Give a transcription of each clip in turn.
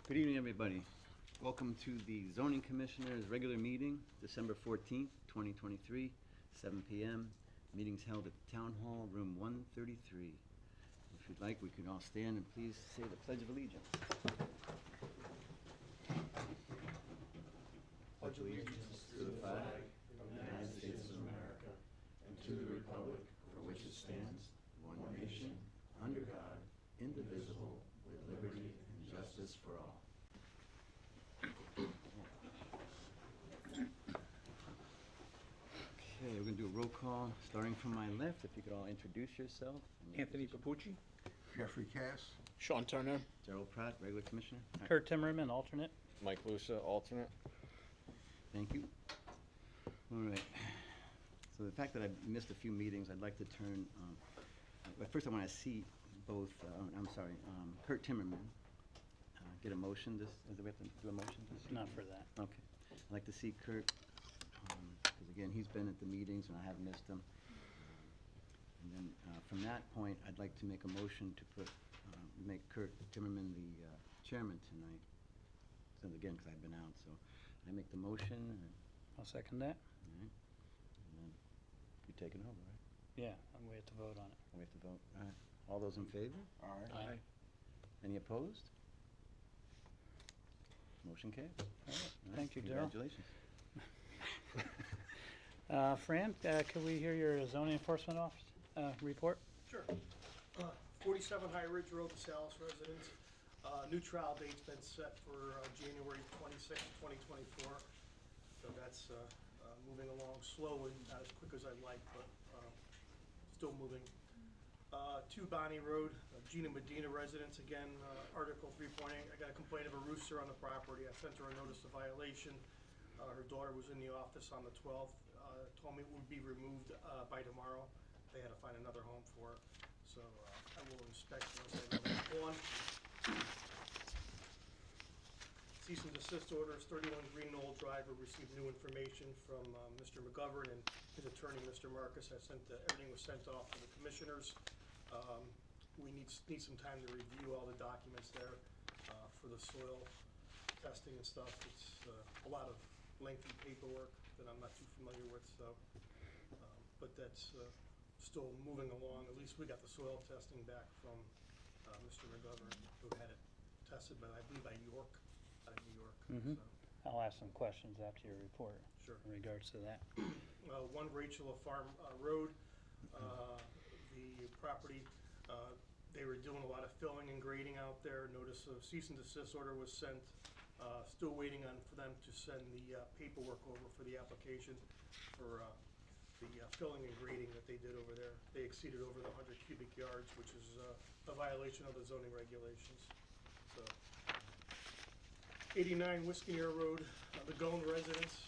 Good evening, everybody. Welcome to the Zoning Commissioners' regular meeting, December 14th, 2023, 7 p.m. Meeting's held at the Town Hall, room 133. If you'd like, we could all stand and please say the Pledge of Allegiance. Pledge allegiance to the flag of the United States of America and to the republic for which it stands, one nation, under God, indivisible, with liberty and justice for all. Okay, we're going to do a roll call, starting from my left. If you could all introduce yourself. Anthony Papucci. Jeffrey Cass. Sean Turner. Gerald Pratt, regular commissioner. Kurt Timmerman, alternate. Mike Lucia, alternate. Thank you. All right. So the fact that I missed a few meetings, I'd like to turn, first I want to see both, Kurt Timmerman. Get a motion, do we have to do a motion? Not for that. Okay. I'd like to see Kurt, because again, he's been at the meetings and I have missed him. And then from that point, I'd like to make a motion to make Kurt Timmerman the chairman tonight. So again, because I've been out, so I make the motion. I'll second that. All right. And then you're taking over, right? Yeah, and we have to vote on it. We have to vote. All right. All those in favor? Aye. Any opposed? Motion carries. All right. Thank you, Darryl. Congratulations. Fran, could we hear your zoning enforcement office report? Sure. 47 High Ridge Road, Salis residents. New trial date's been set for January 26, 2024. So that's moving along slowly, not as quick as I'd like, but still moving. 2 Bonnie Road, Gina Medina residents, again, Article 3.8. I got a complaint of a rooster on the property. I sent her a notice of violation. Her daughter was in the office on the 12th, told me it would be removed by tomorrow. They had to find another home for it. So I will inspect once I know that's on. Cease and desist orders, 31 Green Knoll Drive. We received new information from Mr. McGovern and his attorney, Mr. Marcus. Everything was sent off to the commissioners. We need some time to review all the documents there for the soil testing and stuff. It's a lot of lengthy paperwork that I'm not too familiar with, so, but that's still moving along. At least we got the soil testing back from Mr. McGovern, who had it tested by, I believe, by York, out of New York. Mhm. So, I'll ask some questions after your report. Sure. In regards to that. 1 Rachel Farm Road, the property, they were doing a lot of filling and grading out there. Notice of cease and desist order was sent. Still waiting for them to send the paperwork over for the application for the filling and grading that they did over there. They exceeded over the 100 cubic yards, which is a violation of the zoning regulations. So, 89 Wisconsin Road, the Gone residents,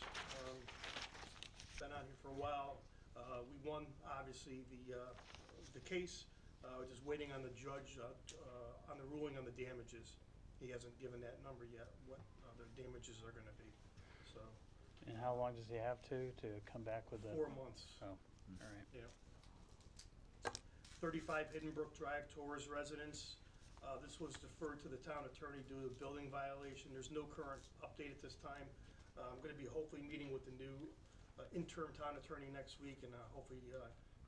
been out here for a while. We won, obviously, the case. We're just waiting on the judge on the ruling on the damages. He hasn't given that number yet, what the damages are gonna be, so. And how long does he have to come back with the? 4 months, Oh, all right. yeah. 35 Hidden Brook Drive, Torres residents. This was deferred to the town attorney due to a building violation. There's no current update at this time. I'm gonna be hopefully meeting with the new interim town attorney next week and hopefully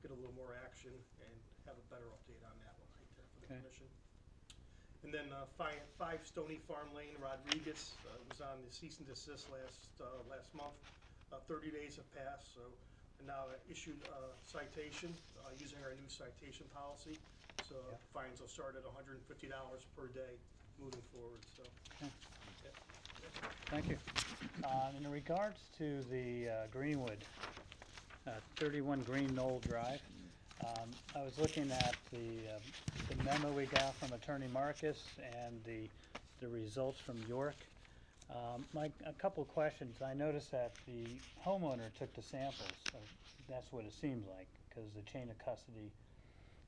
get a little more action and have a better update on that one right there for the Okay. commission. And then 5 Stony Farm Lane, Rodriguez, was on the cease and desist last month. 30 days have passed, so now issued a citation using our new citation policy. So Yep. fines will start at $150 per day moving forward, so. Okay. yeah. Thank you. In regards to the Greenwood, 31 Green Knoll Drive, I was looking at the memo we got from Attorney Marcus and the results from York. A couple of questions. I noticed that the homeowner took the samples. So that's what it seems like, because the chain of custody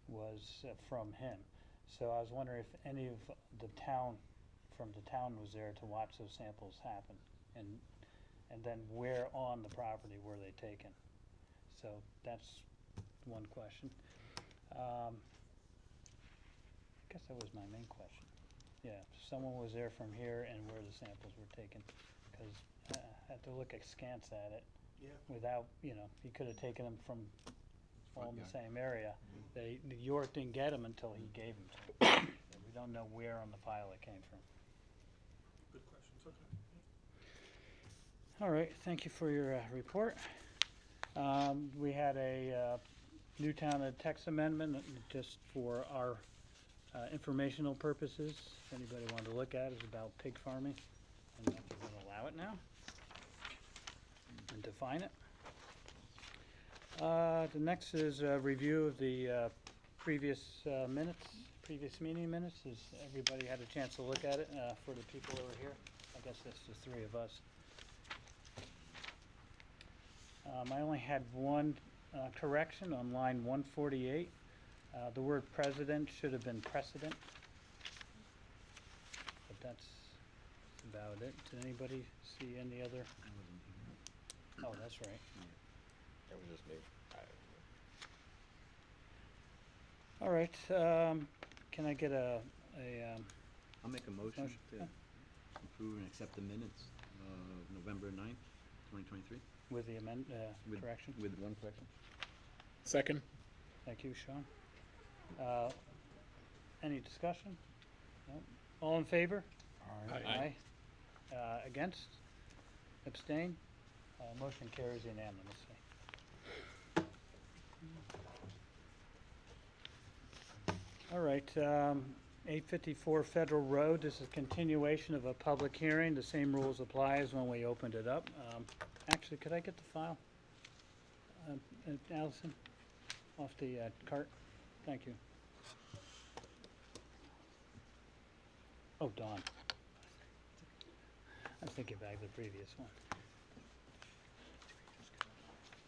was from him. So I was wondering if any of the town was there to watch those samples happen, and then where on the property were they taken? So that's one question. I guess that was my main question. Yeah, someone was there from here and where the samples were taken, because I had to look askance at it Yeah. without, he could have taken them from all in the same area. York didn't get them until he gave them to him. So we don't know where on the file it came from. Good questions, okay. All right, thank you for your report. We had a Newtown text amendment, just for our informational purposes. If anybody wanted to look at it, it's about pig farming, and that we're gonna allow it now and define it. The next is a review of the previous meeting minutes. Has everybody had a chance to look at it? For the people that were here, I guess that's the three of us. I only had one correction on line 148. The word president should have been precedent. But that's about it. Did anybody see any other? I wasn't here. Oh, that's right. That was just me. All right, can I get a I'll make a motion Motion, to yeah. approve and accept the minutes of November 9th, 2023. with the With- correction? With one correction. Second. Thank you, Sean. Any discussion? No? All in favor? Aye. Against? Abstain? Motion carries unanimously. All right, 854 Federal Road, this is a continuation of a public hearing. The same rules apply as when we opened it up. Actually, could I get the file? Allison, off the cart? Thank you. Oh, Dawn. I'm thinking back to the previous one.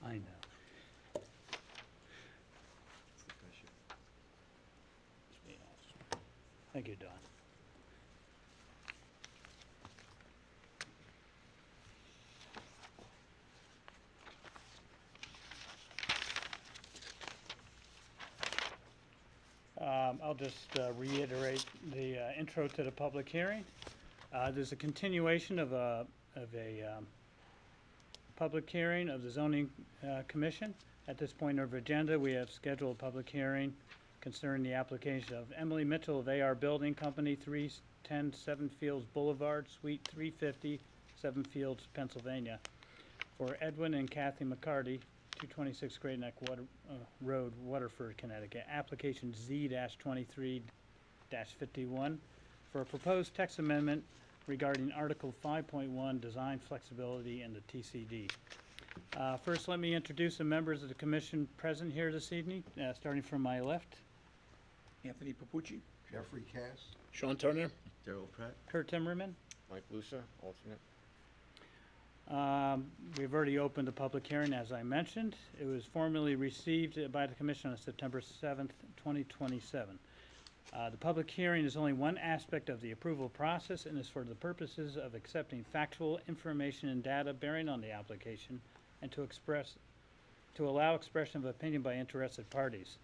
I know. Thank you, Don. I'll just reiterate the intro to the public hearing. There's a continuation of a public hearing of the zoning commission. At this point of agenda, we have scheduled a public hearing concerning the application of Emily Mitchell of AR Building Company, 310 Seven Fields Boulevard, Suite 350, Seven Fields, Pennsylvania, for Edwin and Kathy McCarty, 226 Great Neck Road, Waterford, Connecticut, application Z-23-51 for a proposed text amendment regarding Article 5.1, design flexibility in the TCD. First, let me introduce the members of the commission present here this evening, starting from my left. Anthony Papucci. Jeffrey Cass. Sean Turner. Daryl Pratt. Kurt Timmerman. Mike Lucia, alternate. We've already opened the public hearing, as I mentioned. It was formally received by the commission on September 7th, 2027. The public hearing is only one aspect of the approval process and is for the purposes of accepting factual information and data bearing on the application and to allow expression of opinion by interested parties.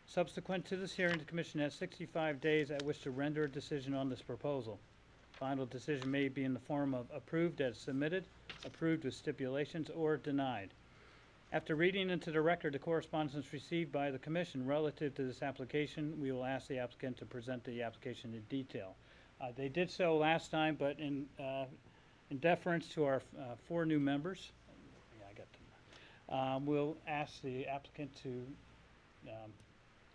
Subsequent to this hearing, the commission has 65 days at which to render a decision on this proposal. Final decision may be in the form of approved as submitted, approved with stipulations, or denied. After reading into the record the correspondence received by the commission relative to this application, we will ask the applicant to present the application in detail. They did so last time, but in deference to our 4 new members, we'll ask the applicant to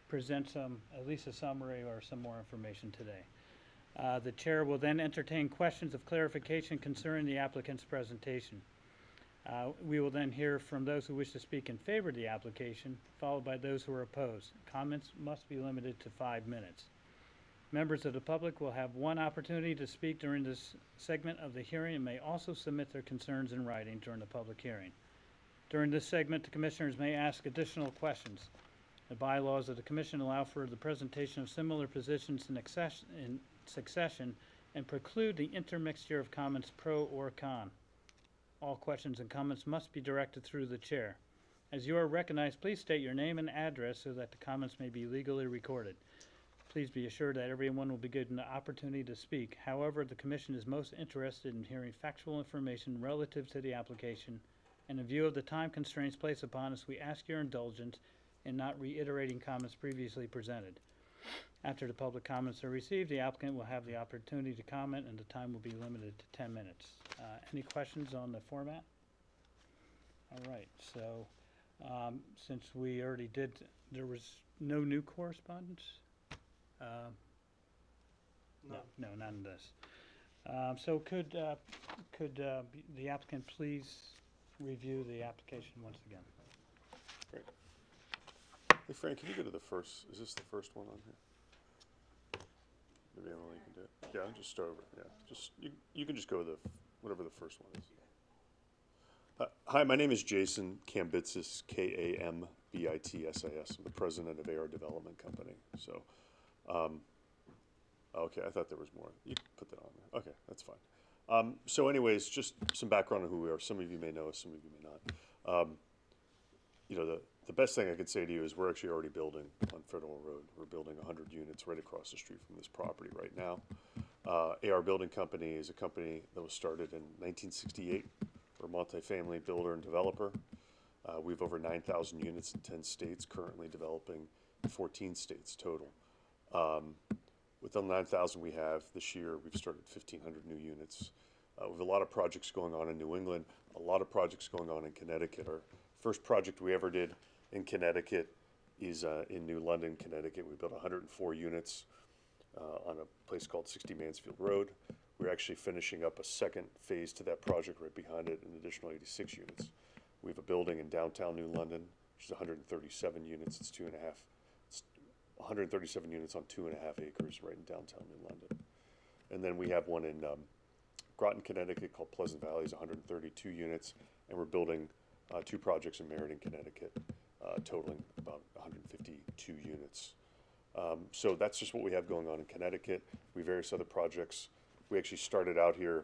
present at least a summary or some more information today. The chair will then entertain questions of clarification concerning the applicant's presentation. We will then hear from those who wish to speak in favor of the application, followed by those who are opposed. Comments must be limited to 5 minutes. Members of the public will have 1 opportunity to speak during this segment of the hearing and may also submit their concerns in writing during the public hearing. During this segment, the commissioners may ask additional questions. The bylaws of the commission allow for the presentation of similar positions in succession and preclude the intermixture of comments pro or con. All questions and comments must be directed through the chair. As you are recognized, please state your name and address so that the comments may be legally recorded. Please be assured that everyone will be given the opportunity to speak. However, the commission is most interested in hearing factual information relative to the application, and in view of the time constraints placed upon us, we ask your indulgence in not reiterating comments previously presented. After the public comments are received, the applicant will have the opportunity to comment, and the time will be limited to 10 minutes. Any questions on the format? All right, so since we already did, there was no new correspondence? No. No, none of this. So could the applicant please review the application once again? Great. Hey, Fran, can you go to the first, is this the first one on here? Maybe Emily can do it. Yeah, just start over, yeah. Just, you can just go to the, whatever the first one is. Hi, my name is Jason Kambitsis, Kambitsis. I'm the president of AR Development Company. So, okay, I thought there was more. You can put that on there. Okay, that's fine. So anyways, just some background on who we are. Some of you may know us, some of you may not. You know, the best thing I could say to you is we're actually already building on Federal Road. We're building 100 units right across the street from this property right now. AR Building Company is a company that was started in 1968. We're a multifamily builder and developer. We have over 9,000 units in 10 states, currently developing 14 states total. With the 9,000 we have this year, we've started 1,500 new units. We have a lot of projects going on in New England, a lot of projects going on in Connecticut. Our first project we ever did in Connecticut is in New London, Connecticut. We built 104 units on a place called 60 Mansfield Road. We're actually finishing up a second phase to that project right behind it, an additional 86 units. We have a building in downtown New London, which is 137 units. It's 137 units on 2.5 acres right in downtown New London. And then we have one in Groton, Connecticut called Pleasant Valley, is 132 units. And we're building 2 projects in Meriden, Connecticut, totaling about 152 units. So that's just what we have going on in Connecticut. We have various other projects. We actually started out here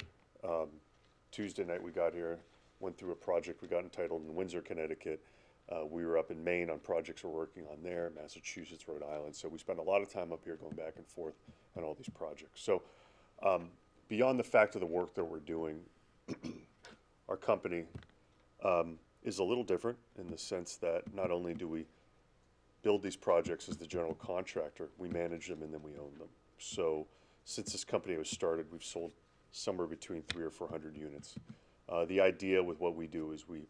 Tuesday night. We got here, went through a project we got entitled in Windsor, Connecticut. We were up in Maine on projects we're working on there, Massachusetts, Rhode Island. So we spend a lot of time up here going back and forth on all these projects. So beyond the fact of the work that we're doing, our company is a little different in the sense that not only do we build these projects as the general contractor, we manage them and then we own them. So since this company was started, we've sold somewhere between 300 or 400 units. The idea with what we do is we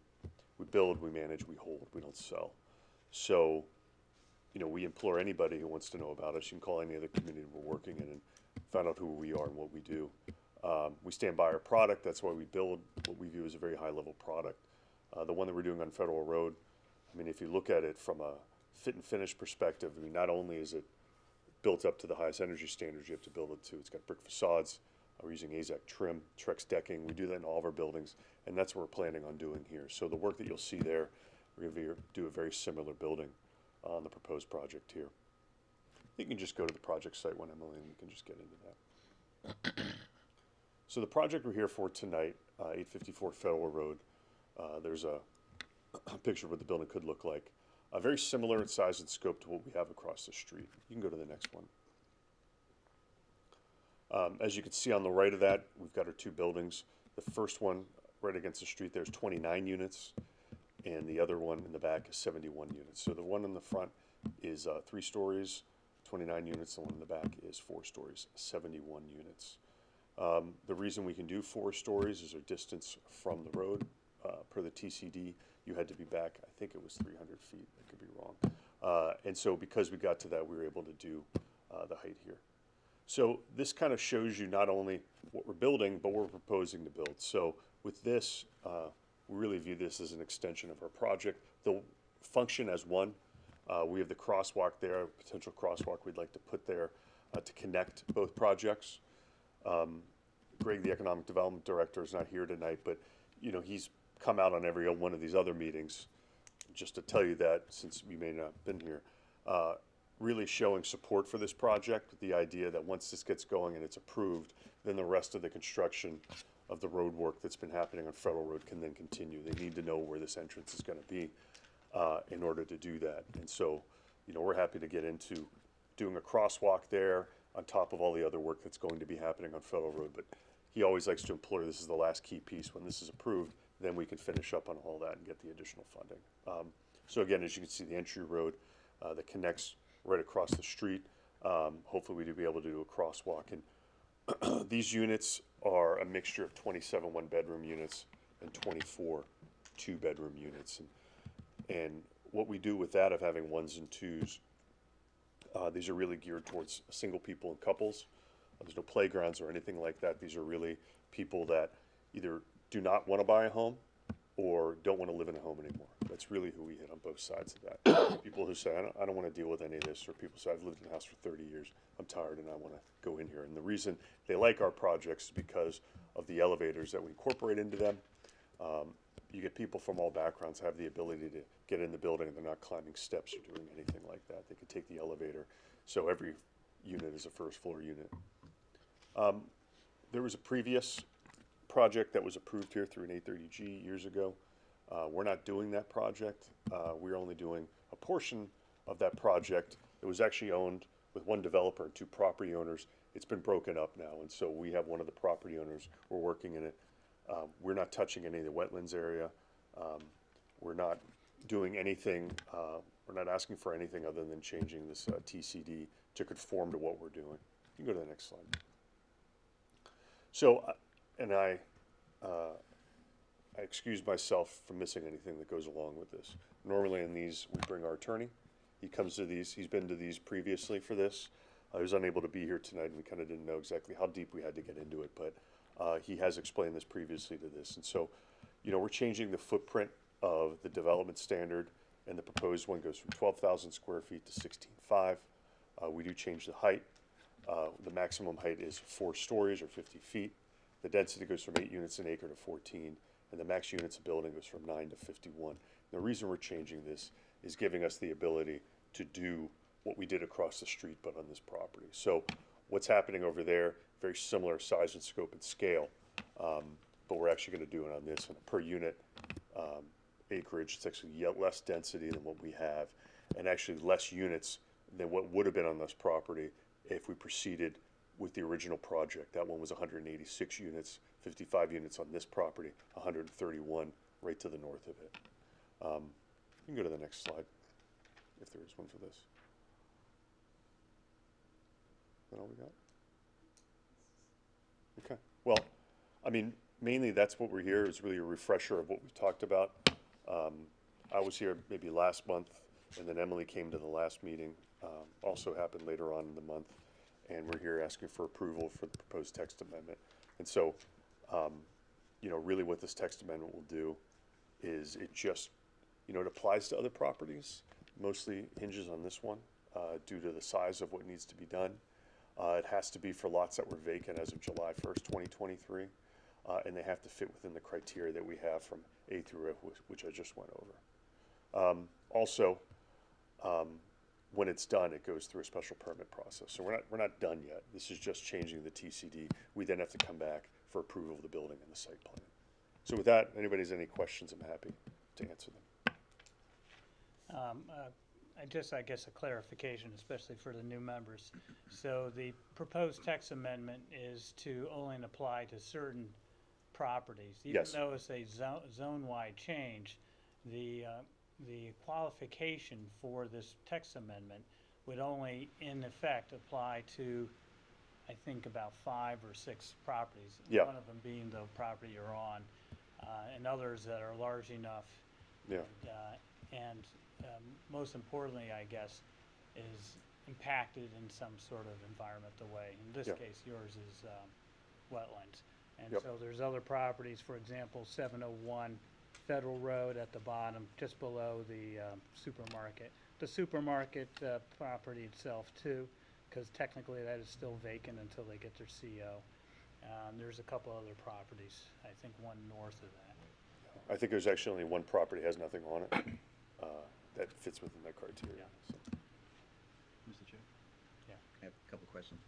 build, we manage, we hold, we don't sell. So, you know, we implore anybody who wants to know about us. You can call any other community we're working in and find out who we are and what we do. We stand by our product. That's why we build what we view as a very high-level product. The one that we're doing on Federal Road, I mean, if you look at it from a fit and finish perspective, I mean, not only is it built up to the highest energy standards you have to build it to, it's got brick facades. We're using AZEK trim, Trex decking. We do that in all of our buildings, and that's what we're planning on doing here. So the work that you'll see there, we're going to do a very similar building on the proposed project here. You can just go to the project site one, Emily, and we can just get into that. So the project we're here for tonight, 854 Federal Road, there's a picture of what the building could look like. Very similar in size and scope to what we have across the street. You can go to the next one. As you can see on the right of that, we've got our 2 buildings. The first one right against the street, there's 29 units, and the other one in the back is 71 units. So the one in the front is 3 stories, 29 units. The one in the back is 4 stories, 71 units. The reason we can do 4 stories is our distance from the road. Per the TCD, you had to be back, I think it was 300 feet. I could be wrong. And so because we got to that, we were able to do the height here. So this kind of shows you not only what we're building, but what we're proposing to build. So with this, we really view this as an extension of our project. They'll function as one. We have the crosswalk there, a potential crosswalk we'd like to put there to connect both projects. Greg, the Economic Development Director, is not here tonight, but you know, he's come out on every one of these other meetings, just to tell you that, since you may not have been here, really showing support for this project with the idea that once this gets going and it's approved, then the rest of the construction of the road work that's been happening on Federal Road can then continue. They need to know where this entrance is going to be in order to do that. And so, you know, we're happy to get into doing a crosswalk there on top of all the other work that's going to be happening on Federal Road. But he always likes to implore this is the last key piece. When this is approved, then we can finish up on all that and get the additional funding. So again, as you can see, the entry road that connects right across the street. Hopefully we'd be able to do a crosswalk. And these units are a mixture of 27 one-bedroom units and 24 two-bedroom units. And what we do with that of having ones and twos, these are really geared towards single people and couples. There's no playgrounds or anything like that. These are really people that either do not want to buy a home or don't want to live in a home anymore. That's really who we hit on both sides of that. People who say, I don't want to deal with any of this, or people say, I've lived in a house for 30 years, I'm tired and I want to go in here. And the reason they like our projects is because of the elevators that we incorporate into them. You get people from all backgrounds have the ability to get in the building and they're not climbing steps or doing anything like that. They can take the elevator. So every unit is a first floor unit. There was a previous project that was approved here through an 830G years ago. We're not doing that project. We're only doing a portion of that project. It was actually owned with one developer and two property owners. It's been broken up now, and so we have one of the property owners. We're working in it. We're not touching any of the wetlands area. We're not doing anything. We're not asking for anything other than changing this TCD to conform to what we're doing. You can go to the next slide. So, and I excuse myself for missing anything that goes along with this. Normally in these, we bring our attorney. He comes to these, he's been to these previously for this. I was unable to be here tonight and we kind of didn't know exactly how deep we had to get into it, but he has explained this previously to this. And so, you know, we're changing the footprint of the development standard, and the proposed one goes from 12,000 square feet to 16.5. We do change the height. The maximum height is 4 stories or 50 feet. The density goes from 8 units an acre to 14, and the max units a building goes from 9 to 51. The reason we're changing this is giving us the ability to do what we did across the street, but on this property. So what's happening over there, very similar size and scope and scale, but we're actually going to do it on this, and per unit acreage, it's actually yet less density than what we have, and actually less units than what would have been on this property if we proceeded with the original project. That one was 186 units, 55 units on this property, 131 right to the north of it. You can go to the next slide, if there is one for this. Is that all we got? Okay. Well, I mean, mainly that's what we're here, is really a refresher of what we talked about. I was here maybe last month, and then Emily came to the last meeting. Also happened later on in the month, and we're here asking for approval for the proposed text amendment. And so, you know, really what this text amendment will do is it just, you know, it applies to other properties, mostly hinges on this one due to the size of what needs to be done. It has to be for lots that were vacant as of July 1st, 2023, and they have to fit within the criteria that we have from A through F, which I just went over. Also, when it's done, it goes through a special permit process. So we're not done yet. This is just changing the TCD. We then have to come back for approval of the building and the site plan. So with that, if anybody has any questions, I'm happy to answer them. I guess a clarification, especially for the new members. So the proposed text amendment is to only apply to certain properties. Yes. Even though it's a zone-wide change, the qualification for this text amendment would only, in effect, apply to, I think, about 5 or 6 properties. Yeah. One of them being the property you're on, and others that are large enough. Yeah. And most importantly, I guess, is impacted in some sort of environmental way. In this Yeah. case, yours is wetlands. And Yep. so there's other properties, for example, 701 Federal Road at the bottom, just below the supermarket. The supermarket property itself too, because technically that is still vacant until they get their CO. There's a couple other properties, I think one north of that. I think there's actually only one property has nothing on it that fits within that criteria. Yeah. So. Mr. Chair? Yeah. I have a couple questions.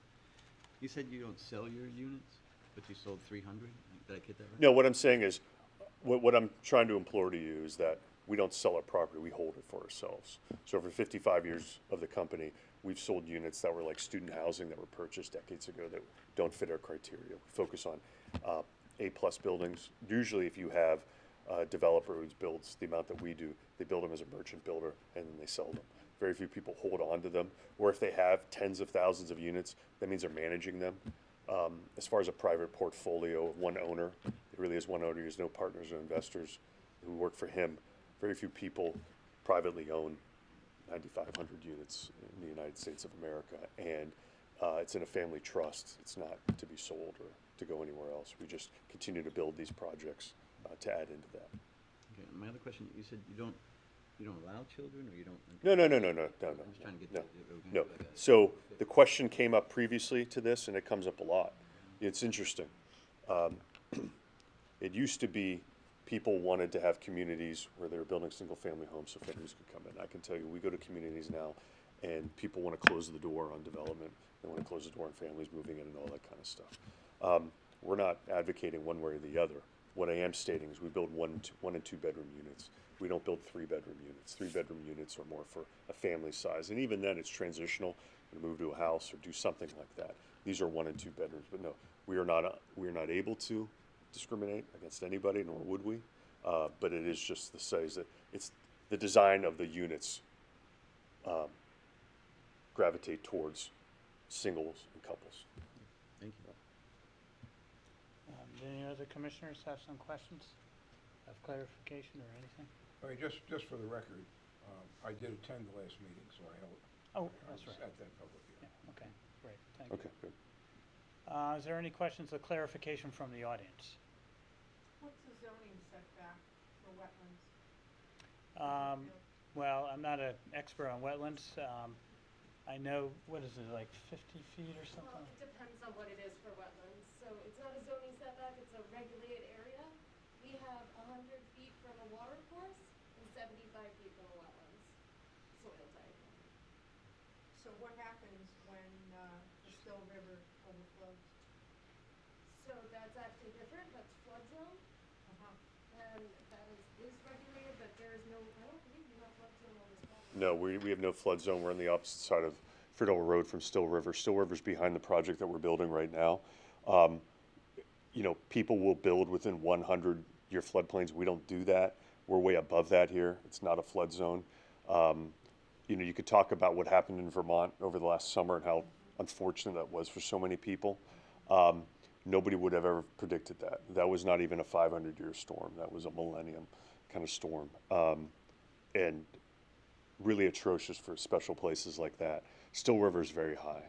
You said you don't sell your units, but you sold 300? Did I get that right? No, what I'm saying is, what I'm trying to implore to you is that we don't sell our property, we hold it for ourselves. So over 55 years of the company, we've sold units that were like student housing that were purchased decades ago that don't fit our criteria. We focus on A-plus buildings. Usually if you have a developer who builds the amount that we do, they build them as a merchant builder and then they sell them. Very few people hold on to them. Or if they have tens of thousands of units, that means they're managing them. As far as a private portfolio of one owner, it really is one owner. There's no partners or investors who work for him. Very few people privately own 9,500 units in the United States of America, and it's in a family trust. It's not to be sold or to go anywhere else. We just continue to build these projects to add into that. Okay, my other question, you said you don't allow children, or you don't? No. I'm just trying to get no. to. No. So the question came up previously to this, and it comes up a lot. It's interesting. It used to be people wanted to have communities where they were building single-family homes so families could come in. I can tell you, we go to communities now, and people want to close the door on development. They want to close the door on families moving in and all that kind of stuff. We're not advocating one way or the other. What I am stating is we build one and two bedroom units. We don't build 3-bedroom units. 3-bedroom units are more for a family size, and even then it's transitional. You move to a house or do something like that. These are 1 and 2 bedrooms, but no, we are not able to discriminate against anybody, nor would we. But it is just the size that it's the design of the units gravitate towards singles and couples. Thank you. Any other commissioners have some questions of clarification or anything? All right, just for the record, I did attend the last meeting, so I held. Oh, I that's was right. At that public hearing. Yeah, okay, great, thank you. Okay, good. Is there any questions of clarification from the audience? What's the zoning setback for wetlands? Well, I'm not an expert on wetlands. I know, what is it, like 50 feet or Well, something? it depends on what it is for wetlands. So it's not a zoning setback, it's a regulated area. We have 100 feet from a water course and 75 feet from a wetlands soil type. So what happens when the Still River overflows? So that's actually different, that's flood zone, and that is regulated, but there is no, I don't believe you have flood zone on this property. No, we have no flood zone. We're on the opposite side of Friedel Road from Still River. Still River's behind the project that we're building right now. You know, people will build within 100-year floodplains. We don't do that. We're way above that here. It's not a flood zone. You know, you could talk about what happened in Vermont over the last summer and how unfortunate that was for so many people. Nobody would have ever predicted that. That was not even a 500-year storm. That was a millennium kind of storm. And really atrocious for special places like that. Still River is very high.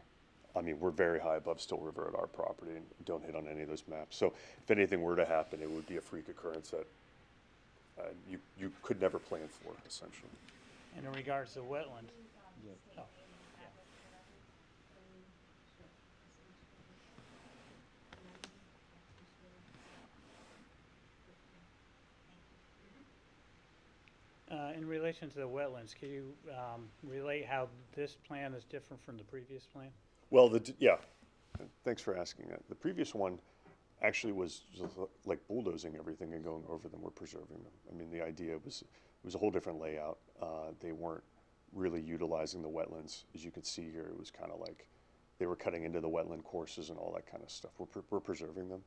I mean, we're very high above Still River at our property and don't hit on any of those maps. So if anything were to happen, it would be a freak occurrence that you could never plan for, essentially. And in regards to wetlands? Oh, in relation to the wetlands, can you relate how this plan is different from the previous plan? Well, yeah, thanks for asking that. The previous one actually was just like bulldozing everything and going over them. We're preserving them. I mean, the idea was, it was a whole different layout. They weren't really utilizing the wetlands. As you can see here, it was kind of like they were cutting into the wetland courses and all that kind of stuff. We're preserving them.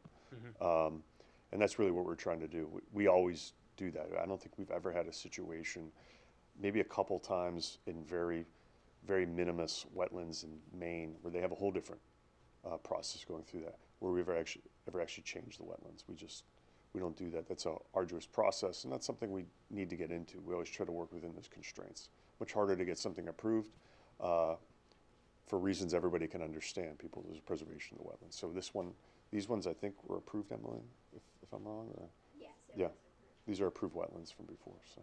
And that's really what we're trying to do. We always do that. I don't think we've ever had a situation, maybe a couple times in very, very minimus wetlands in Maine, where they have a whole different process going through that, where we've ever actually changed the wetlands. We don't do that. That's an arduous process, and that's something we need to get into. We always try to work within those constraints. Much harder to get something approved for reasons everybody can understand. There's preservation of the wetlands. So these ones I think were approved, Emily, if I'm wrong, or? Yes. Yeah, these are approved wetlands from before, so.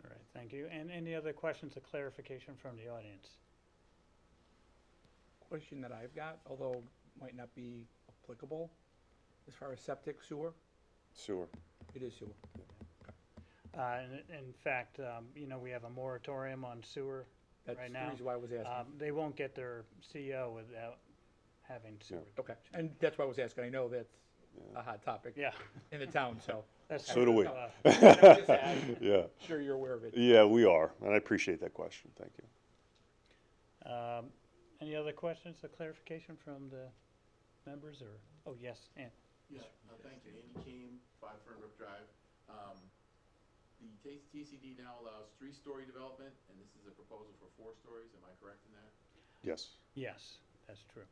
All right, thank you. And any other questions of clarification from the audience? Question that I've got, although might not be applicable, as far as septic sewer, Sewer. it is sewer. In fact, you know, we have a moratorium on sewer That's right the now. reason why I was asking. They won't get their CO without having sewer. Okay, and that's why I was asking. I know that's a hot topic. Yeah. In the town, so. That's So do we. Just add. Yeah, Sure you're aware of it. yeah, we are, and I appreciate that question, thank you. Any other questions or clarification from the members, or, oh, yes, Ann? Yeah, thank you. Andy Keem, 5 Fernbrook Drive. The TCD now allows 3-story development, and this is a proposal for 4 stories. Am I correct in that? Yes. Yes, that's true.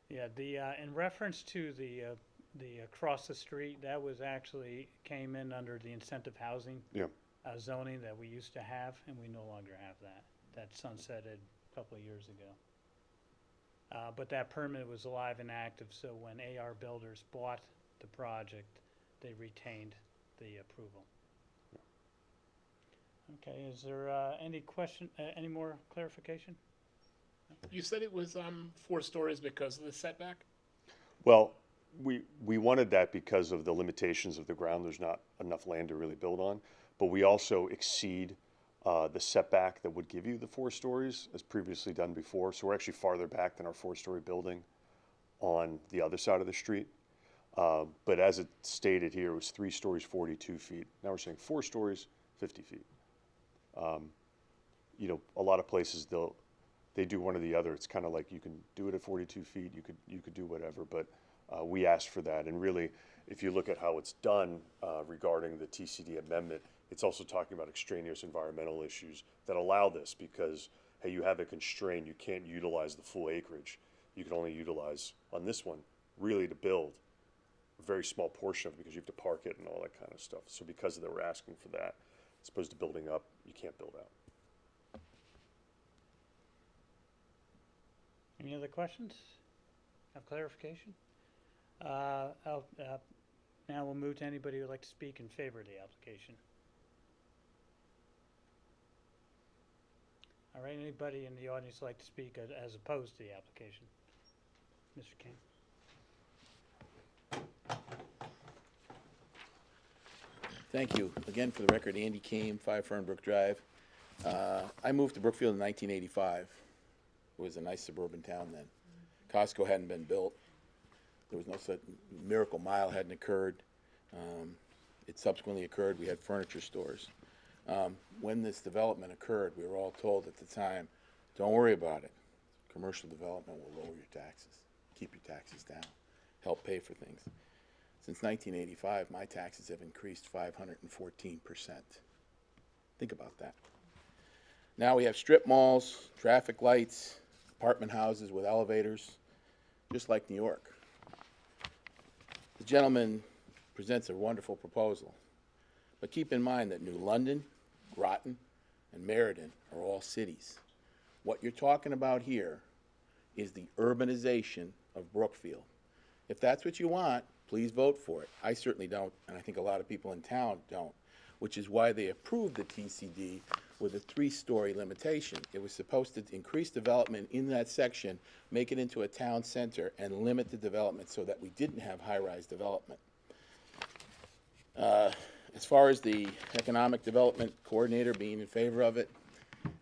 Yeah, in reference to the across the street, that was actually, came in under the incentive housing Yeah. zoning that we used to have, and we no longer have that. That sunsetted a couple of years ago. But that permit was alive and active, so when AR Builders bought the project, they retained the approval. Okay, is there any question, any more clarification? You said it was 4 stories because of the setback? Well, we wanted that because of the limitations of the ground. There's not enough land to really build on. But we also exceed the setback that would give you the 4 stories as previously done before. So we're actually farther back than our 4-story building on the other side of the street. But as it stated here, it was 3 stories, 42 feet. Now we're saying 4 stories, 50 feet. You know, a lot of places they do one or the other. It's kind of like you can do it at 42 feet, you could do whatever, but we asked for that. And really, if you look at how it's done regarding the TCD amendment, it's also talking about extraneous environmental issues that allow this because, hey, you have a constraint, you can't utilize the full acreage. You can only utilize, on this one, really to build a very small portion of it because you have to park it and all that kind of stuff. So because of that, we're asking for that. As opposed to building up, you can't build out. Any other questions? Have clarification? Now we'll move to anybody who would like to speak in favor of the application. All right, anybody in the audience like to speak as opposed to the application? Mr. King? Thank you. Again, for the record, Andy Keem, 5 Fernbrook Drive. I moved to Brookfield in 1985. It was a nice suburban town then. Costco hadn't been built. There was no such Miracle Mile hadn't occurred. It subsequently occurred. We had furniture stores. When this development occurred, we were all told at the time, don't worry about it. Commercial development will lower your taxes, keep your taxes down, help pay for things. Since 1985, my taxes have increased 514%. Think about that. Now we have strip malls, traffic lights, apartment houses with elevators, just like New York. The gentleman presents a wonderful proposal, but keep in mind that New London, Groton, and Meriden are all cities. What you're talking about here is the urbanization of Brookfield. If that's what you want, please vote for it. I certainly don't, and I think a lot of people in town don't, which is why they approved the TCD with a 3-story limitation. It was supposed to increase development in that section, make it into a town center, and limit the development so that we didn't have high-rise development. As far as the economic development coordinator being in favor of it,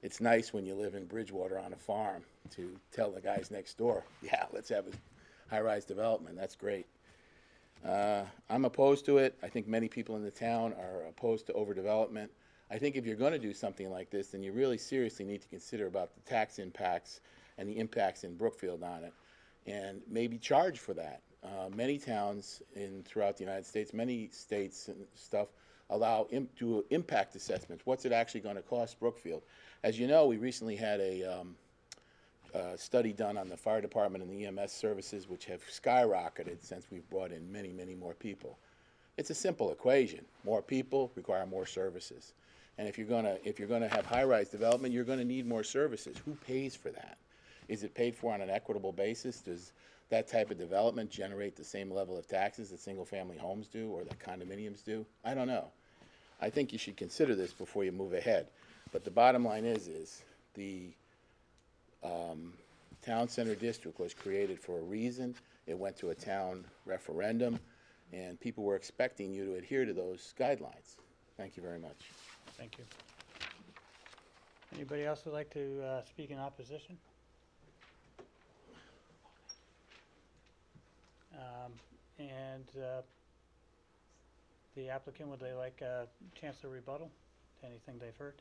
it's nice when you live in Bridgewater on a farm to tell the guys next door, yeah, let's have a high-rise development. That's great. I'm opposed to it. I think many people in the town are opposed to overdevelopment. I think if you're going to do something like this, then you really seriously need to consider about the tax impacts and the impacts in Brookfield on it, and maybe charge for that. Many towns throughout the United States, many states and stuff, allow do impact assessments. What's it actually going to cost Brookfield? As you know, we recently had a study done on the fire department and the EMS services, which have skyrocketed since we've brought in many, many more people. It's a simple equation. More people require more services. And if you're gonna have high-rise development, you're gonna need more services. Who pays for that? Is it paid for on an equitable basis? Does that type of development generate the same level of taxes that single-family homes do or that condominiums do? I don't know. I think you should consider this before you move ahead. But the bottom line is the town center district was created for a reason. It went to a town referendum, and people were expecting you to adhere to those guidelines. Thank you very much. Thank you. Anybody else would like to speak in opposition? And the applicant, would they like a chance to rebuttal to anything they've heard?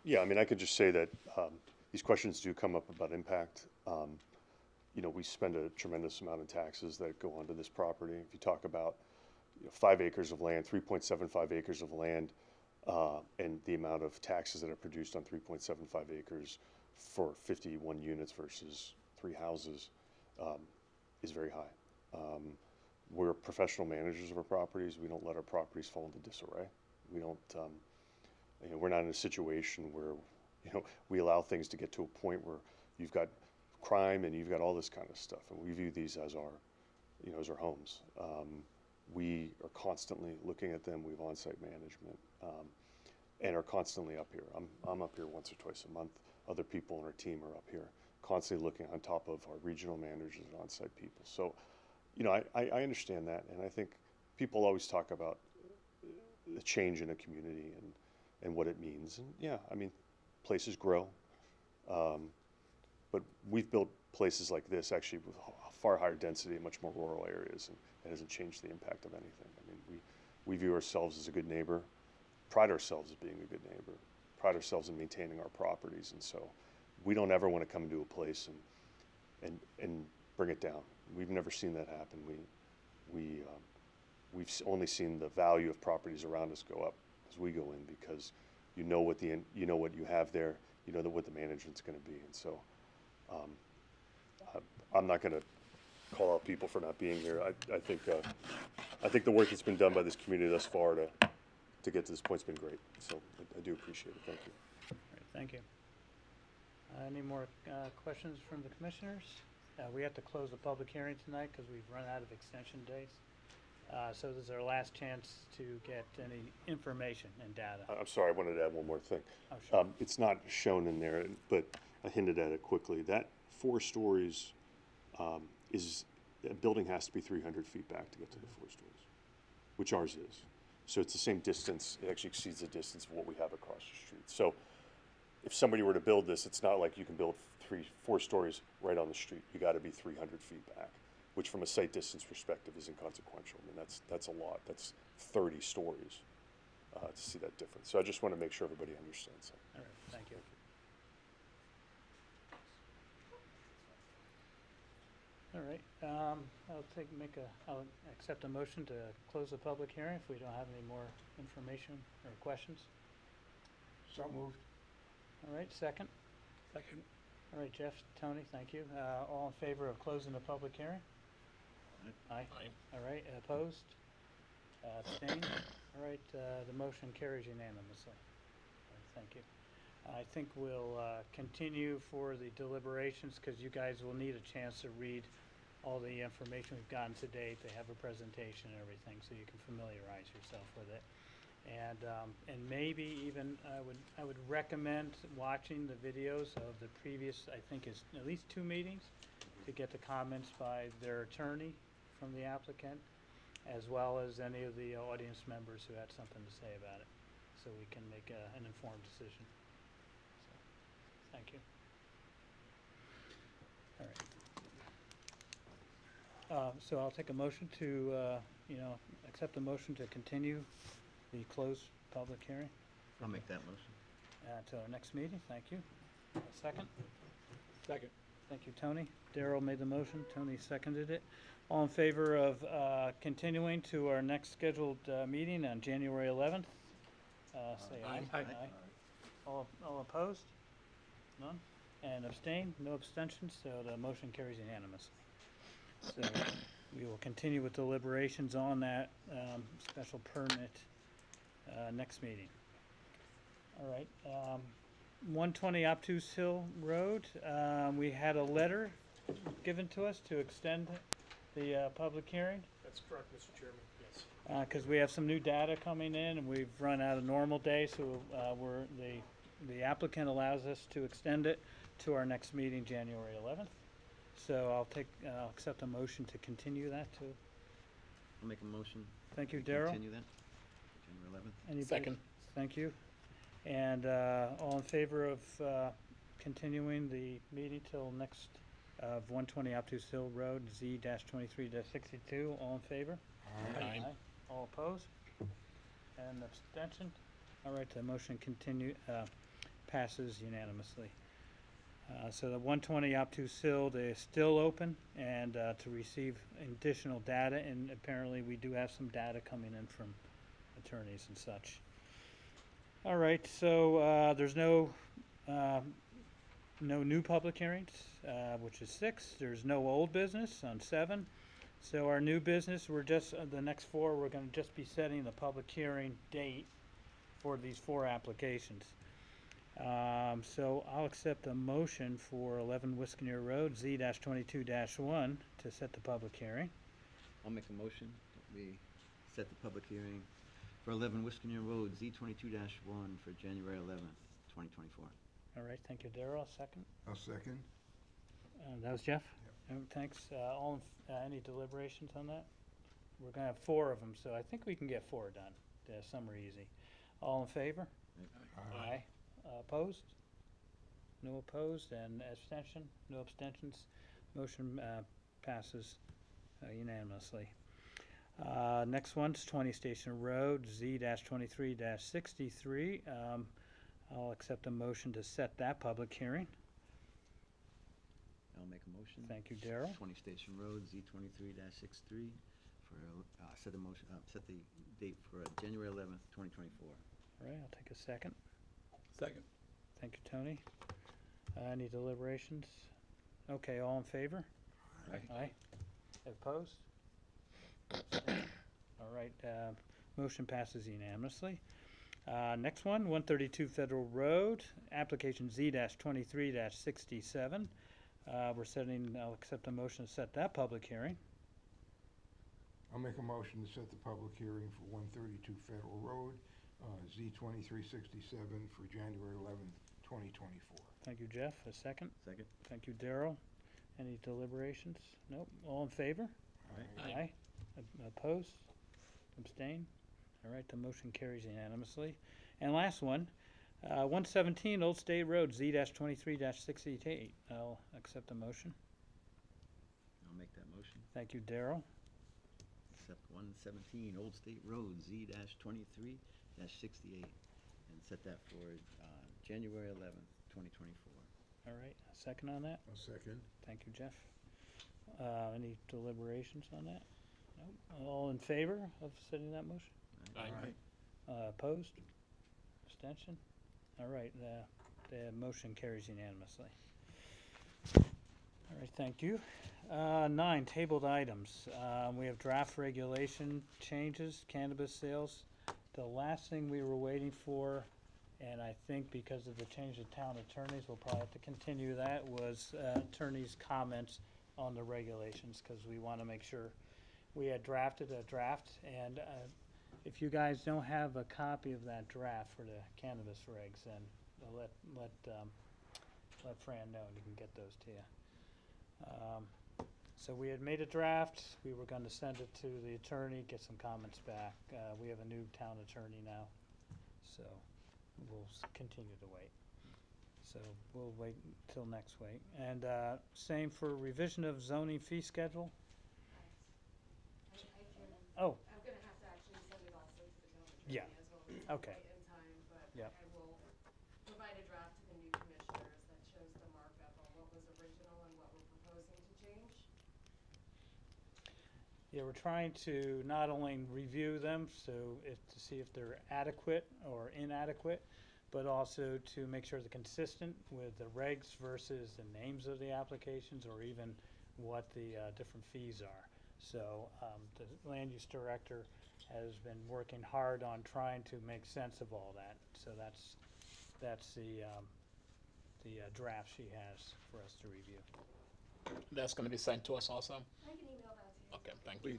Yeah, I mean, I could just say that these questions do come up about impact. You know, we spend a tremendous amount in taxes that go onto this property. If you talk about 5 acres of land, 3.75 acres of land, and the amount of taxes that are produced on 3.75 acres for 51 units versus 3 houses is very high. We're professional managers of our properties. We don't let our properties fall into disarray. We don't, you know, we're not in a situation where, you know, we allow things to get to a point where you've got crime and you've got all this kind of stuff. And we view these as our, you know, as our homes. We are constantly looking at them. We have on-site management and are constantly up here. I'm up here once or twice a month. Other people on our team are up here, constantly looking on top of our regional managers and on-site people. So, you know, I understand that, and I think people always talk about the change in a community and what it means. And yeah, I mean, places grow, but we've built places like this actually with far higher density and much more rural areas, and it hasn't changed the impact of anything. I mean, we view ourselves as a good neighbor, pride ourselves as being a good neighbor, pride ourselves in maintaining our properties, and so we don't ever want to come into a place and bring it down. We've never seen that happen. We've only seen the value of properties around us go up as we go in, because you know what you have there, you know what the management's going to be, and so I'm not going to call out people for not being here. I think the work that's been done by this community thus far to get to this point's been great. So I do appreciate it. Thank you. All right, thank you. Any more questions from the commissioners? We have to close the public hearing tonight because we've run out of extension days. So this is our last chance to get any information and data. I'm sorry, I wanted to add one more thing. Oh, sure. It's not shown in there, but I hinted at it quickly. That 4 stories a building has to be 300 feet back to get to the 4 stories, which ours is. So it's the same distance. It actually exceeds the distance of what we have across the street. So if somebody were to build this, it's not like you can build 4 stories right on the street. You got to be 300 feet back, which from a site distance perspective is inconsequential. I mean, that's a lot. That's 30 stories to see that difference. So I just want to make sure everybody understands that. All right, thank you. All right, I'll accept a motion to close the public hearing if we don't have any more information or questions. So moved. All right, second. Second. All right, Jeff, Tony, thank you. All in favor of closing the public hearing? Aye. All right, opposed? Abstained? All right, the motion carries unanimously. All right, thank you. I think we'll continue for the deliberations because you guys will need a chance to read all the information we've gotten to date. They have a presentation and everything, so you can familiarize yourself with it. And maybe even I would recommend watching the videos of the previous, I think is at least 2 meetings, to get the comments by their attorney from the applicant, as well as any of the audience members who had something to say about it, so we can make an informed decision. So, thank you. All right. So I'll take a motion to, accept a motion to continue the closed public hearing I'll make that motion. to our next meeting. Thank you. Second? Second. Thank you, Tony. Darrell made the motion. Tony seconded it. All in favor of continuing to our next scheduled meeting on January 11th? Say aye. Aye. All opposed? None? And abstain? No abstentions, so the motion carries unanimously. So we will continue with deliberations on that special permit next meeting. All right. 120 Obtuse Hill Road, we had a letter given to us to extend the public hearing. That's correct, Mr. Chairman, yes. Because we have some new data coming in and we've run out of normal day, so the applicant allows us to extend it to our next meeting, January 11th. So I'll accept a motion to continue that to. I'll make a motion. Thank you, to Darrell. Continue that, January 11th. Anybody? Second. Thank you. And all in favor of continuing the meeting till next of 120 Obtuse Hill Road, Z-23-62. All in favor? Aye. All opposed? And abstention? All right, the motion passes unanimously. So the 120 Obtuse Hill is still open and to receive additional data, and apparently we do have some data coming in from attorneys and such. All right, so there's no new public hearings, which is 6. There's no old business on 7. So our new business, we're just, the next 4, we're gonna just be setting the public hearing date for these 4 applications. So I'll accept a motion for 11 Wiskenier Road, Z-22-1, to set the public hearing. I'll make a motion that we set the public hearing for 11 Wiskenier Road, Z-22-1 for January 11th, 2024. All right, thank you, Darrell. Second? I'll second. That was Jeff? Thanks. Any deliberations on that? We're gonna have 4 of them, so I think we can get 4 done. Some are easy. All in favor? Aye. Opposed? No opposed, and abstention? No abstentions. Motion passes unanimously. Next one's 20 Station Road, Z-23-63. I'll accept a motion to set that public hearing. I'll make a motion. Thank you, Darrell. 20 Station Road, Z-23-63 for, set the date for January 11th, 2024. All right, I'll take a second. Second. Thank you, Tony. Any deliberations? Okay, all in favor? Aye. Opposed? All right, motion passes unanimously. Next one, 132 Federal Road, application Z-23-67. I'll accept a motion to set that public hearing. I'll make a motion to set the public hearing for 132 Federal Road, Z-23-67 for January 11th, 2024. Thank you, Jeff. A second? Second? Thank you, Darrell. Any deliberations? Nope. All in favor? Aye. Opposed? Abstain? All right, the motion carries unanimously. And last one, 117 Old State Road, Z-23-68. I'll accept the motion. I'll make that motion. Thank you, Darrell. Accept 117 Old State Road, Z-23-68, and set that for January 11th, 2024. All right, a second on that? I'll second. Thank you, Jeff. Any deliberations on that? Nope. All in favor of setting that motion? Aye. Opposed? Abstention? All right, the motion carries unanimously. All right, thank you. 9, tabled items. We have draft regulation changes, cannabis sales. The last thing we were waiting for, and I think because of the change of town attorneys, we'll probably have to continue that, was attorneys' comments on the regulations, because we want to make sure we had drafted a draft, and if you guys don't have a copy of that draft for the cannabis regs, then let Fran know, and he can get those to you. So we had made a draft. We were going to send it to the attorney, get some comments back. We have a new town attorney now, so we'll continue to wait. So we'll wait until next week. And same for revision of zoning fee schedule. I can, Oh, I'm gonna have to actually send it also to the town attorney Yeah. as well. It's not Okay. quite in time, but Yep. I will provide a draft to the new commissioners that shows the markup on what was original and what we're proposing to change. yeah, we're trying to not only review them, to see if they're adequate or inadequate, but also to make sure they're consistent with the regs versus the names of the applications, or even what the different fees are. So the land use director has been working hard on trying to make sense of all that. So that's the draft she has for us to review. That's gonna be sent to us also? I can email that to you. Okay, thank you. No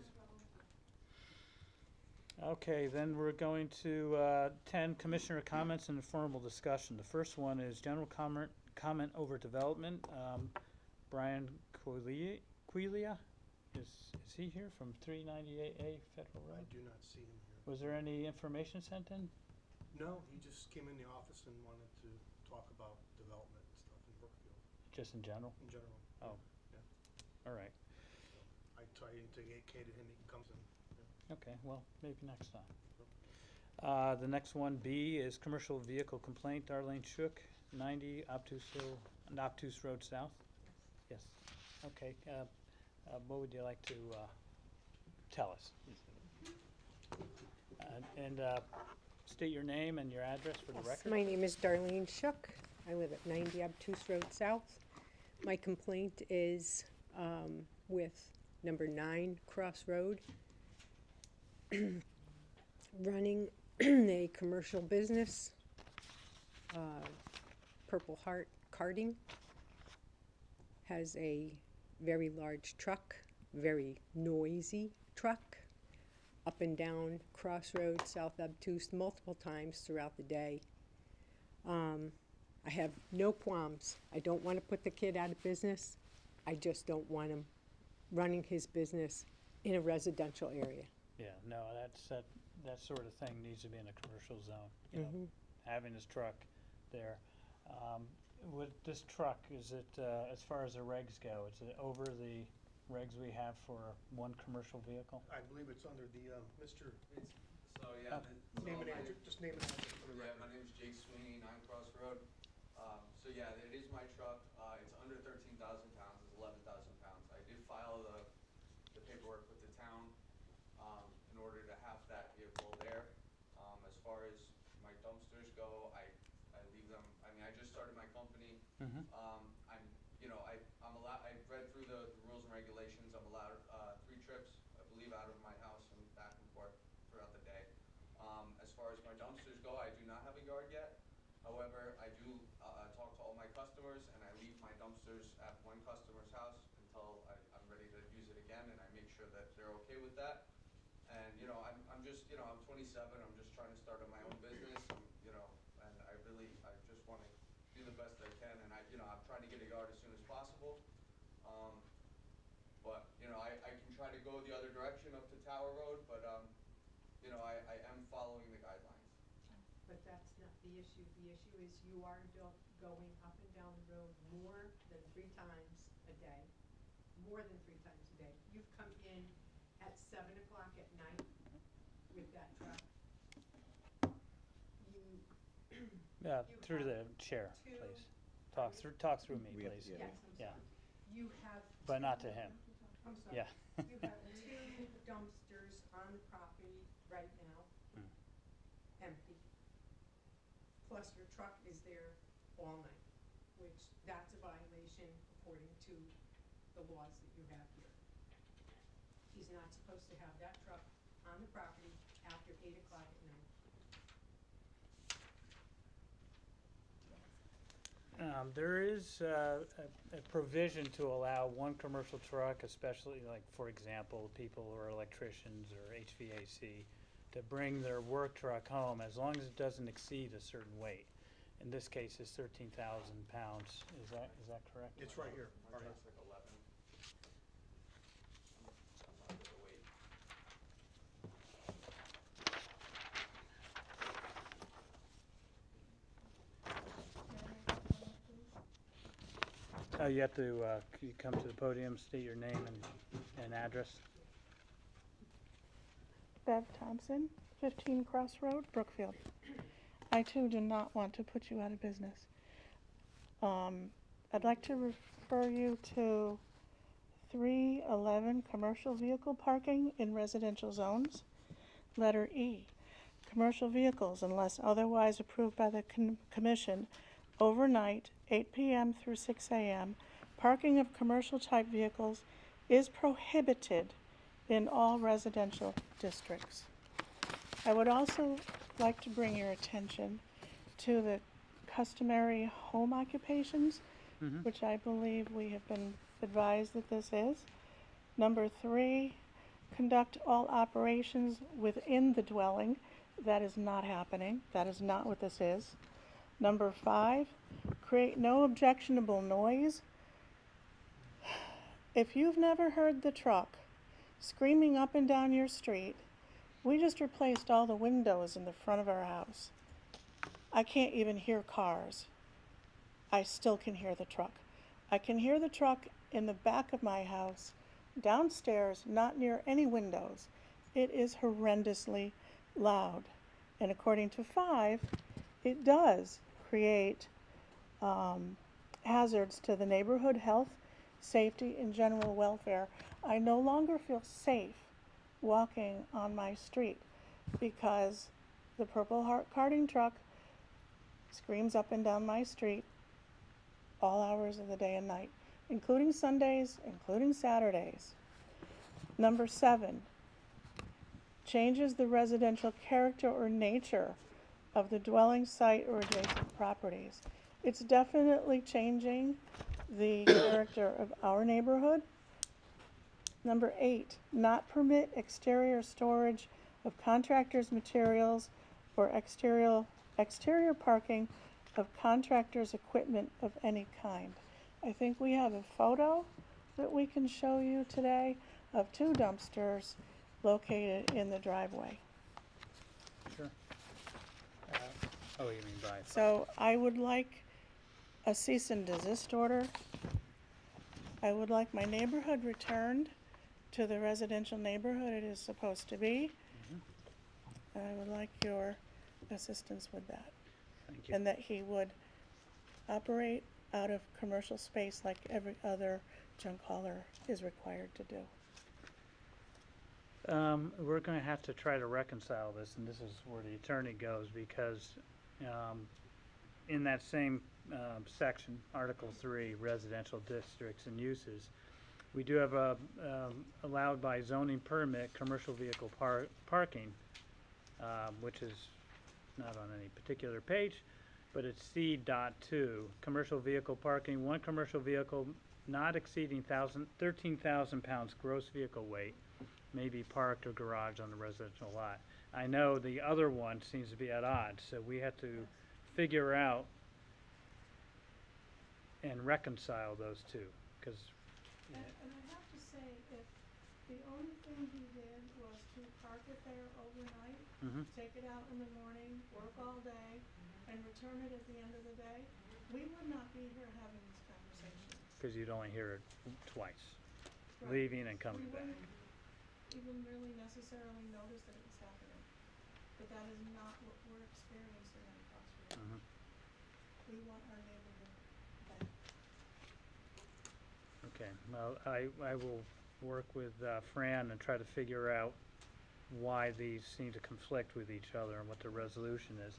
problem. Okay, then we're going to 10 commissioner comments and informal discussion. The first one is general comment over development. Brian Quiglia, is he here from 398A Federal I Road? do not see him here. Was there any information sent in? No, he just came in the office and wanted to talk about development and stuff in Brookfield, Just in general? in general. Oh, all right. I try to get catered in, he comes in. Okay, well, maybe next time. The next one, B, is commercial vehicle complaint, Darlene Shook, 90 Obtuse Road South. Yes, okay, what would you like to tell us? And state your name and your address for the Yes, record. my name is Darlene Shook. I live at 90 Obtuse Road South. My complaint is with number 9 Cross Road. Running a commercial business, Purple Heart Karting, has a very large truck, very noisy truck, up and down Crossroads, South Obtuse, multiple times throughout the day. I have no qualms. I don't want to put the kid out of business. I just don't want him running his business in a residential area. Yeah, no, that sort of thing needs to be in a commercial zone, you know, having his truck there. With this truck, is it, as far as the regs go, is it over the regs we have for one commercial vehicle? I believe it's under the, Mr. So, yeah, Name and address, just name and address for the yeah, record. my name's Jake Sweeney, 9 Cross Road. So yeah, it is my truck. It's under 13,000 pounds, it's 11,000 pounds. I did file the paperwork with the town, in order to have that vehicle there. As far as my dumpsters go, I leave them, I mean, I just started my company. I'm allowed, I've read through the rules and regulations. I'm allowed 3 trips, I believe, out of my house and back and forth throughout the day. As far as my dumpsters go, I do not have a yard yet. However, I do talk to all my customers, and I leave my dumpsters at one customer's house until I'm ready to use it again, and I make sure that they're okay with that. And, I'm just, I'm 27, I'm just trying to start on my own business, and I just want to do the best I can, and I'm trying to get a yard as soon as possible. But, I can try to go the other direction up to Tower Road, but, I am following the guidelines. But that's not the issue. The issue is you are going up and down the road more than 3 times a day. More than 3 times a day. You've come in at 7 o'clock at night with that truck. Yeah, You through have the chair, 2 please. Talk through me, We have- please. yeah. Yes, I'm Yeah. sorry. You have. But not to him. I'm sorry. Yeah. You have 2 dumpsters on the property right now, empty. Plus your truck is there all night, which that's a violation according to the laws that you have here. He's not supposed to have that truck on the property after 8 o'clock at night. There is a provision to allow one commercial truck, especially like, for example, people who are electricians or HVAC, to bring their work truck home as long as it doesn't exceed a certain weight. In this case, it's 13,000 pounds. Is that correct? It's right here. My All right. truck's like 11. I'm under the weight. You have to could you come to the podium, state your name and address. Bev Thompson, 15 Cross Road, Brookfield. I too do not want to put you out of business. I'd like to refer you to 311 commercial vehicle parking in residential zones. Letter E, commercial vehicles unless otherwise approved by the commission overnight, 8 p.m. through 6 a.m. Parking of commercial type vehicles is prohibited in all residential districts. I would also like to bring your attention to the customary home occupations, which I believe we have been advised that this is. Number 3, conduct all operations within the dwelling. That is not happening. That is not what this is. Number 5, create no objectionable noise. If you've never heard the truck screaming up and down your street, we just replaced all the windows in the front of our house. I can't even hear cars. I still can hear the truck. I can hear the truck in the back of my house, downstairs, not near any windows. It is horrendously loud. And according to 5, it does create hazards to the neighborhood health, safety, and general welfare. I no longer feel safe walking on my street because the Purple Heart carting truck screams up and down my street all hours of the day and night, including Sundays, including Saturdays. Number 7, changes the residential character or nature of the dwelling site or adjacent properties. It's definitely changing the character of our neighborhood. Number 8, not permit exterior storage of contractors' materials or exterior parking of contractors' equipment of any kind. I think we have a photo that we can show you today of 2 dumpsters located in the driveway. Sure. Oh, you mean by? So I would like a cease and desist order. I would like my neighborhood returned to the residential neighborhood it is supposed to be. And I would like your assistance with that. Thank you. And that he would operate out of commercial space like every other junk hauler is required to do. We're going to have to try to reconcile this, and this is where the attorney goes, because in that same section, Article 3, residential districts and uses, we do have a allowed by zoning permit commercial vehicle parking, which is not on any particular page, but it's C.2, commercial vehicle parking, 1 commercial vehicle not exceeding 13,000 pounds gross vehicle weight may be parked or garaged on the residential lot. I know the other one seems to be at odds, so we have to figure out and reconcile those two, because And I have to say, if the only thing he did was to park it there overnight, take it out in the morning, work all day, and return it at the end of the day, we would not be here having this conversation. you'd only hear it twice, Right. leaving and coming We back. wouldn't even really necessarily notice that it was happening. But that is not what we're experiencing on Cross River. We want our neighborhood back. Okay, well, I will work with Fran and try to figure out why these seem to conflict with each other and what the resolution is.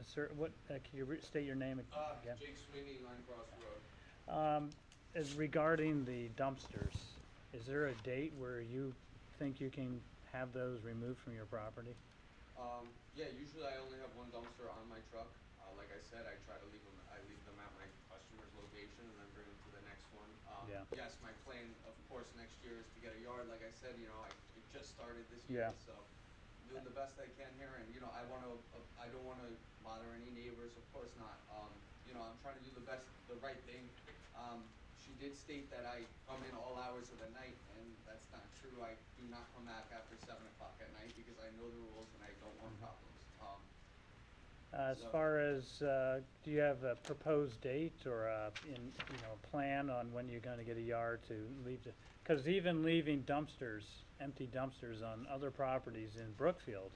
Sir, can you state your name again? Jake Sweeney, Line Cross Road. As regarding the dumpsters, is there a date where you think you can have those removed from your property? Yeah, usually I only have 1 dumpster on my truck. Like I said, I try to leave them at my customer's location and then bring them to the next one. Yeah. Yes, my plan, of course, next year is to get a yard. Like I said, I just started this year, Yeah. so I'm doing the best I can here. And I don't want to bother any neighbors. Of course not. I'm trying to do the right thing. She did state that I come in all hours of the night, and that's not true. I do not come back after 7 o'clock at night because I know the rules and I don't want problems. As So- far as, do you have a proposed date or a plan on when you're gonna get a yard to leave the, because even leaving dumpsters, empty dumpsters on other properties in Brookfield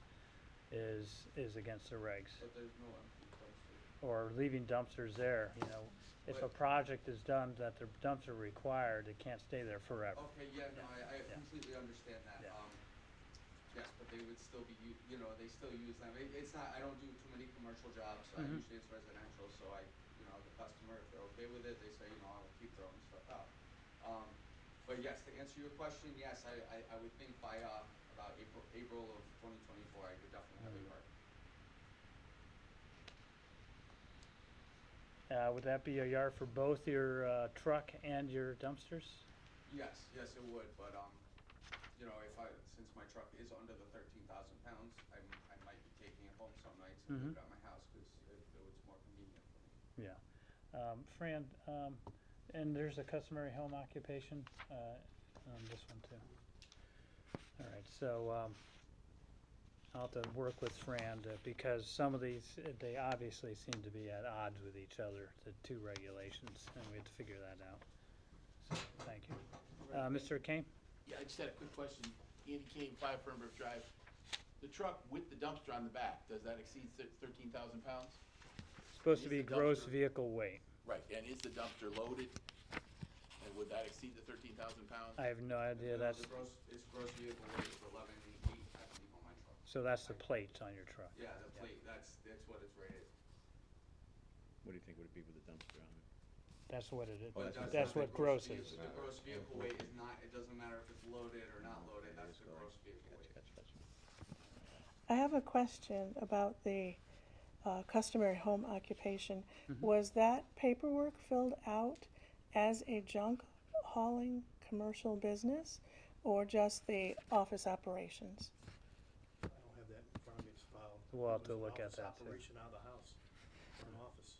is against the regs. But there's no empty dumpster. Or leaving dumpsters there, if a project is done that the dumpster required, it can't stay there forever. Okay, yeah, no, I Yeah. completely understand that. Yeah. Yes, but they would still be, they still use them. It's not, I don't do too many commercial jobs. Usually it's residential, so the customer, if they're okay with it, they say, I'll keep throwing stuff out. But yes, to answer your question, yes, I would think by, about April of 2024, I could definitely have a yard. Would that be a yard for both your truck and your dumpsters? Yes, it would, but, since my truck is under the 13,000 pounds, I might be taking it home some nights and leave it at my house, because it was more convenient for me. Yeah. Fran, and there's a customary home occupation on this one too. All right, so I'll have to work with Fran because some of these, they obviously seem to be at odds with each other, the two regulations, and we have to figure that out. So, thank you. Mr. Kane? Yeah, I just had a quick question. Andy Kane, 5 Fernbrook Drive. The truck with the dumpster on the back, does that exceed 13,000 pounds? Supposed to Is be the gross dumpster- vehicle weight. Right, and is the dumpster loaded? And would that exceed the 13,000 pounds? I have no idea, No, that's, It's gross vehicle weight is 11.8, I believe, on my truck. so that's the plates on your truck. Yeah, the plate, that's what it's rated. What do you think would it be with the dumpster on it? That's what it is, But that's not what the gross vehicle- is. The gross vehicle weight is not, it doesn't matter if it's loaded or not loaded, that's the gross vehicle weight. I have a question about the customary home occupation. Was that paperwork filled out as a junk hauling commercial business or just the office operations? I don't have that in front of me, it's filed. We'll have It to was an look at office that, too. Operation out of the house, for an office.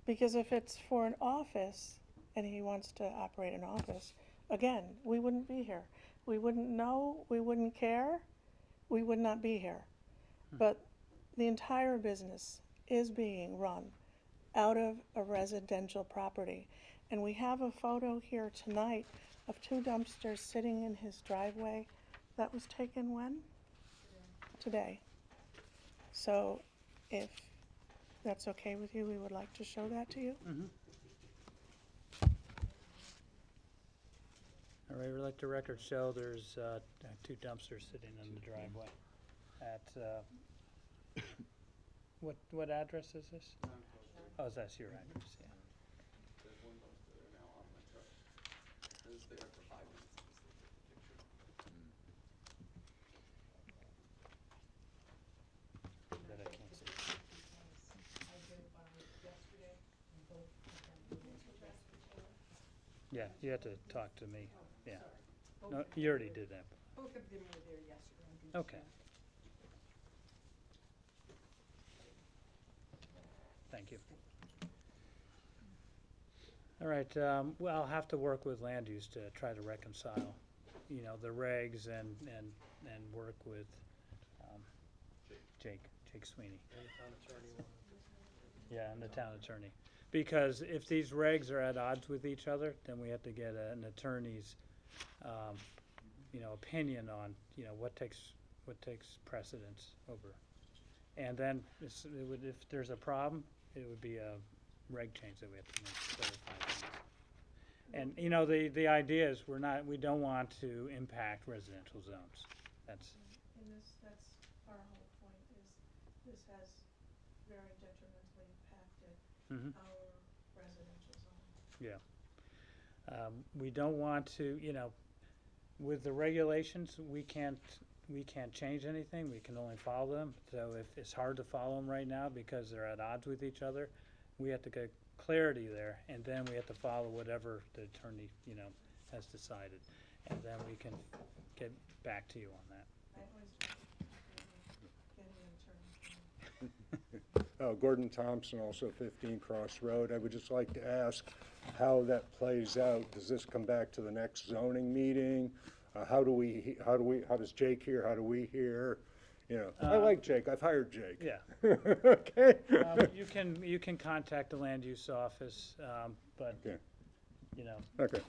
Because if it's for an office and he wants to operate an office, again, we wouldn't be here. We wouldn't know, we wouldn't care, we would not be here. But the entire business is being run out of a residential property. And we have a photo here tonight of 2 dumpsters sitting in his driveway. That was taken when? Today. So if that's okay with you, we would like to show that to you. All right, we'd like the record show there's 2 dumpsters sitting in the driveway at, what address is this? Oh, that's your address, yeah. There's one dumpster there now on my truck. It was there for 5 minutes, just looked at the picture. That I can't see. I drove by yesterday, and both of them were yesterday. Yeah, you have to talk to me, yeah. Both No, of you them already were- did that. Both of them were there yesterday. I did Okay. check. Thank you. All right, well, I'll have to work with land use to try to reconcile, you know, the regs and work with Jake Sweeney. And the town attorney wanted. Yeah, and the town attorney. Because if these regs are at odds with each other, then we have to get an attorney's, you know, opinion on, you know, what takes precedence over. And then if there's a problem, it would be a reg change that we have to make to clarify things. And, you know, the idea is we don't want to impact residential zones. That's, And that's our whole point, is this has very detrimentally impacted our residential zone. yeah. We don't want to, you know, with the regulations, we can't change anything, we can only follow them. So if it's hard to follow them right now because they're at odds with each other, we have to get clarity there, and then we have to follow whatever the attorney, you know, has decided. And then we can get back to you on that. I always get an attorney. Gordon Thompson, also 15 Cross Road. I would just like to ask how that plays out. Does this come back to the next zoning meeting? How does Jake hear? How do we hear? You know, I like Jake. I've hired Jake. Yeah. Okay. You can contact the land use office, but, Okay. you know, Okay.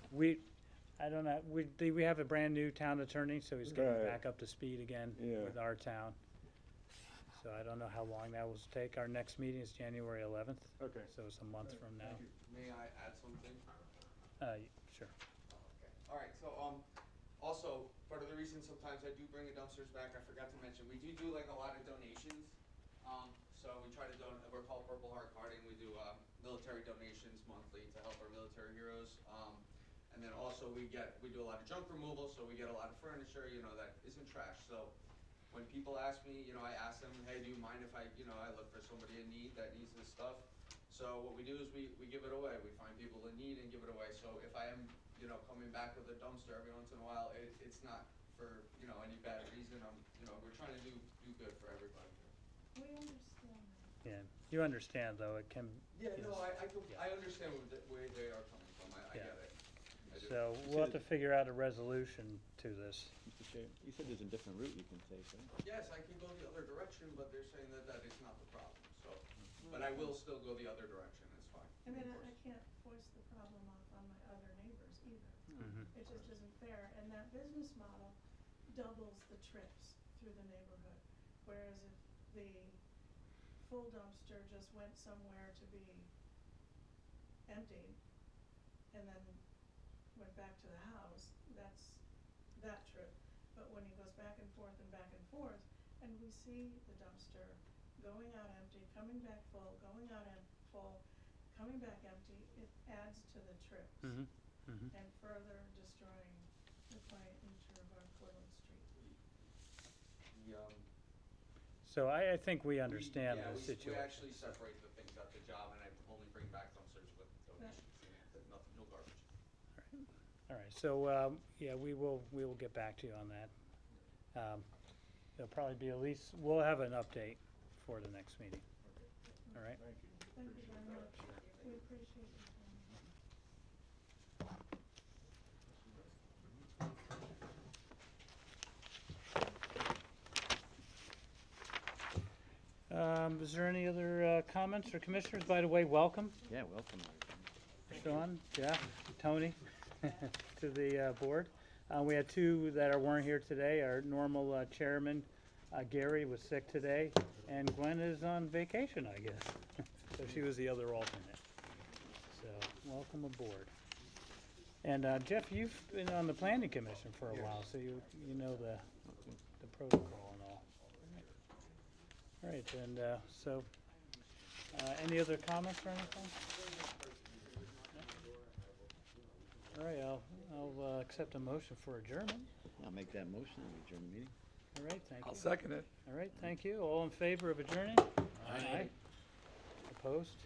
I don't know, we have a brand-new town attorney, so he's getting Right. back up to speed again Yeah. with our town. So I don't know how long that will take. Our next meeting is January 11th, Okay. so it's a month from now. May I add something? Sure. Okay, all right, so, also, part of the reason sometimes I do bring the dumpsters back, I forgot to mention, we do like a lot of donations. So we try to donate, we're called Purple Heart Carding, we do, military donations monthly to help our military heroes. And then also we do a lot of junk removal, so we get a lot of furniture, you know, that isn't trash. So when people ask me, you know, I ask them, hey, do you mind if I look for somebody in need that needs this stuff? So what we do is we give it away. We find people in need and give it away. So if I am, you know, coming back with a dumpster every once in a while, it's not for, you know, any bad reason. We're trying to do good for everybody. We understand that. Yeah, you understand, though, it can, Yeah, Yes. no, I understand where they are coming from. I Yeah. get it. I do. So we'll have to figure out a resolution to this. Mr. Chair, you said there's a different route you can take, right? Yes, I can go the other direction, but they're saying that that is not the problem, so, but I will still go the other direction, it's fine. I mean, I can't force the problem off on my other neighbors either. It just isn't fair, and that business model doubles the trips through the neighborhood. Whereas if the full dumpster just went somewhere to be emptied and then went back to the house, that's that trip. But when he goes back and forth, and we see the dumpster going out empty, coming back full, going out full, coming back empty, it adds to the trips. And further destroying the quiet nature of our Portland Street. The, So I think we understand yeah, the we situation. actually separate the things at the job, and I only bring back dumpsters with donations, and nothing, no garbage. All right, so, yeah, we will get back to you on that. There'll probably be at least, we'll have an update for the next meeting. All right? Thank you very much. We appreciate your time. Is there any other comments or commissioners? By the way, welcome, Yeah, welcome. Sean, Jeff, Tony, to the board. We had two that weren't here today. Our normal chairman, Gary, was sick today, and Gwen is on vacation, I guess. So she was the other alternate. So, welcome aboard. And Jeff, you've been on the planning commission for a while, so you know the protocol and all. All right, and so, any other comments or anything? All right, I'll accept a motion for adjournment. I'll make that motion and adjourn the meeting. All right, thank you. I'll second it. All right, thank you. All in favor of adjourning? Aye. Opposed?